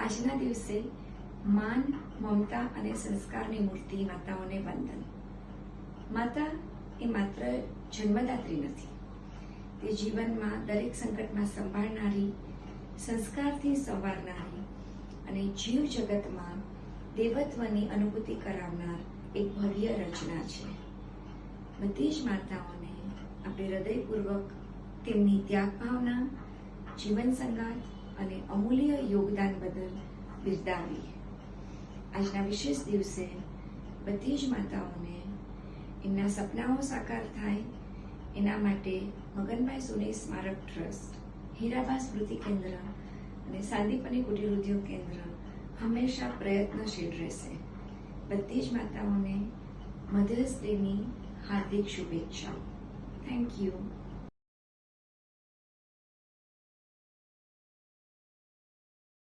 આજના દિવસે માન, મમતા અને સંસ્કારની મૂર્તિ માતાઓને વંદન. માતા એ માત્ર જન્મદાત્રી નથી, તે જીવનમાં દરેક સંકટમાં સંભાળનારી, સંસ્કારથી સંવારનારી અને જીવ જગતમાં દેવત્વની અનુભૂતિ કરાવનાર એક ભવ્ય રચના છે. બધી જ માતાઓને આપણે હૃદયપૂર્વક તેમની ત્યાગ ભાવના, જીવન સંગાથ અને અમૂલ્ય યોગદાન બદલ બિરદાવીએ. આજના વિશેષ દિવસે બધી જ માતાઓને એમના સપનાઓ સાકાર થાય એના માટે મગનભાઈ સોની સ્મારક ટ્રસ્ટ, હીરાબા સ્મૃતિ કેન્દ્ર અને સાંદીપની કુટીર ઉદ્યોગ કેન્દ્ર હંમેશા પ્રયત્નશીલ રહેશે. બધી જ માતાઓને મધર્સ ડેની હાર્દિક શુભેચ્છાઓ. Thank you.